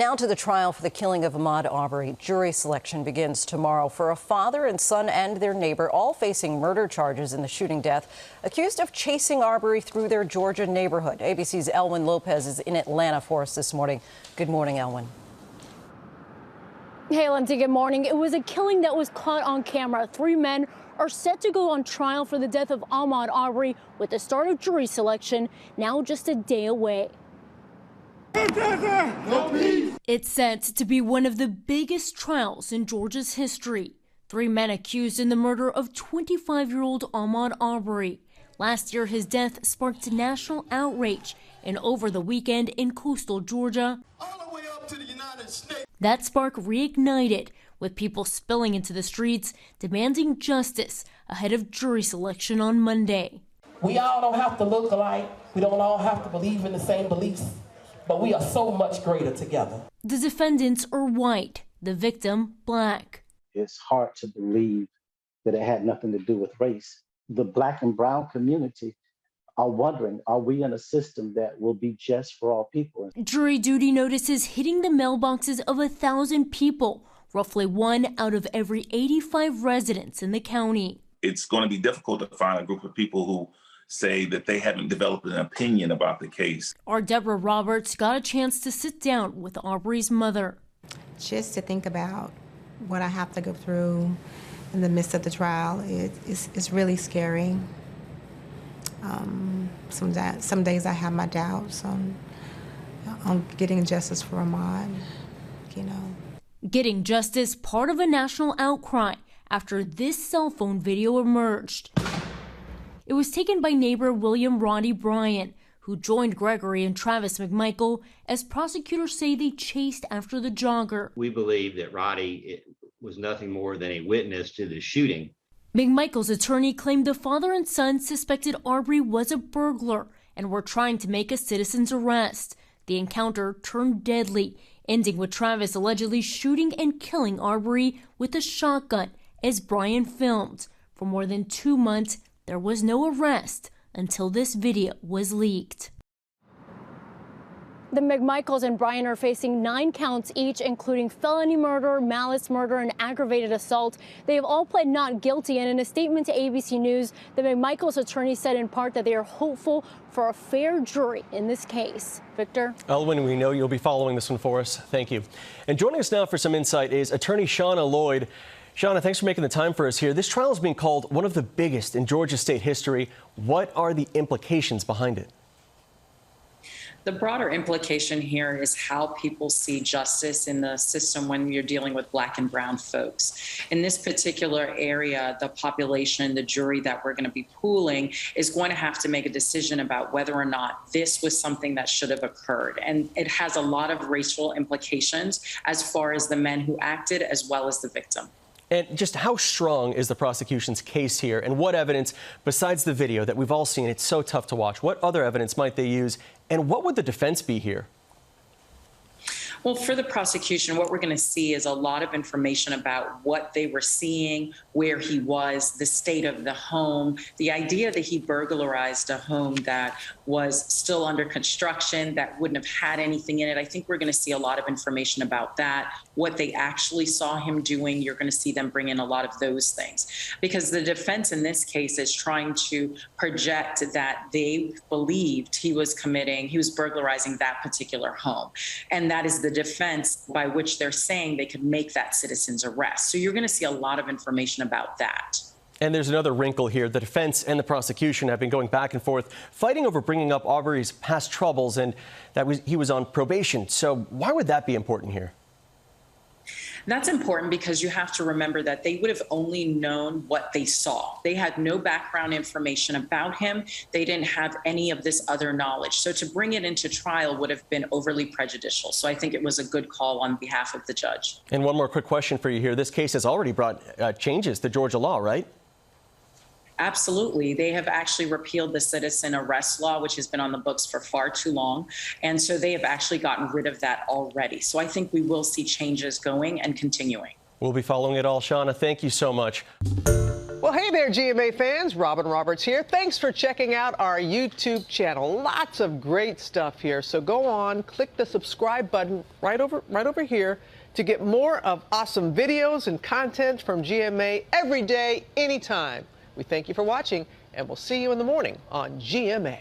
Now to the trial for the killing of Ahmaud Arbery. Jury selection begins tomorrow for a father and son and their neighbor, all facing murder charges in the shooting death, accused of chasing Arbery through their Georgia neighborhood. ABC's Elwin Lopez is in Atlanta for us this morning. Good morning, Elwin. Hey, Lindsay, good morning. It was a killing that was caught on camera. 3 men are set to go on trial for the death of Ahmaud Arbery, with the start of jury selection now just a day away. It's set to be one of the biggest trials in Georgia's history. 3 men accused in the murder of 25-year-old Ahmaud Arbery. Last year, his death sparked national outrage, and over the weekend in coastal Georgia, all the way up to the United States. That spark reignited, with people spilling into the streets demanding justice ahead of jury selection on Monday. We all don't have to look alike. We don't all have to believe in the same beliefs. But we are so much greater together. The defendants are white, the victim black. It's hard to believe that it had nothing to do with race. The black and brown community are wondering, are we in a system that will be just for all people? Jury duty notices hitting the mailboxes of 1,000 people, roughly 1 out of every 85 residents in the county. It's going to be difficult to find a group of people who say that they haven't developed an opinion about the case. Our Deborah Roberts got a chance to sit down with Arbery's mother. Just to think about what I have to go through in the midst of the trial, it's really scary. Some days I have my doubts on getting justice for Ahmaud, you know. Getting justice, part of a national outcry after this cell phone video emerged. It was taken by neighbor William Roddy Bryan, who joined Gregory and Travis McMichael as prosecutors say they chased after the jogger. We believe that Roddy was nothing more than a witness to the shooting. McMichael's attorney claimed the father and son suspected Arbery was a burglar and were trying to make a citizen's arrest. The encounter turned deadly, ending with Travis allegedly shooting and killing Arbery with a shotgun as Bryan filmed. For more than 2 months, there was no arrest until this video was leaked. The McMichaels and Bryan are facing 9 counts each, including felony murder, malice murder, and aggravated assault. They have all pled not guilty, and in a statement to ABC News, the McMichaels attorney said in part that they are hopeful for a fair jury in this case. Victor? Elwin, we know you'll be following this one for us. Thank you. And joining us now for some insight is attorney Shauna Lloyd. Shauna, thanks for making the time for us here. This trial is being called one of the biggest in Georgia state history. What are the implications behind it? The broader implication here is how people see justice in the system when you're dealing with black and brown folks. In this particular area, the population, the jury that we're going to be pooling is going to have to make a decision about whether or not this was something that should have occurred. And it has a lot of racial implications as far as the men who acted as well as the victim. And just how strong is the prosecution's case here? And what evidence, besides the video that we've all seen, it's so tough to watch, what other evidence might they use? And what would the defense be here? Well, for the prosecution, what we're going to see is a lot of information about what they were seeing, where he was, the state of the home, the idea that he burglarized a home that was still under construction, that wouldn't have had anything in it. I think we're going to see a lot of information about that, what they actually saw him doing. You're going to see them bring in a lot of those things, because the defense in this case is trying to project that they believed he was burglarizing that particular home. And that is the defense by which they're saying they could make that citizen's arrest. So you're going to see a lot of information about that. And there's another wrinkle here. The defense and the prosecution have been going back and forth, fighting over bringing up Arbery's past troubles and that he was on probation. So why would that be important here? That's important because you have to remember that they would have only known what they saw. They had no background information about him. They didn't have any of this other knowledge. So to bring it into trial would have been overly prejudicial. So I think it was a good call on behalf of the judge. And one more quick question for you here. This case has already brought changes to Georgia law, right? Absolutely. They have actually repealed the citizen arrest law, which has been on the books for far too long. And so they have actually gotten rid of that already. So I think we will see changes going and continuing. We'll be following it all. Shauna, thank you so much. Well, hey, Hey there, GMA fans. Robin Roberts here. Thanks for checking out our YouTube channel. Lots of great stuff here. So go on, click the subscribe button right over here to get more of awesome videos and content from GMA every day, anytime. We thank you for watching, and we'll see you in the morning on GMA.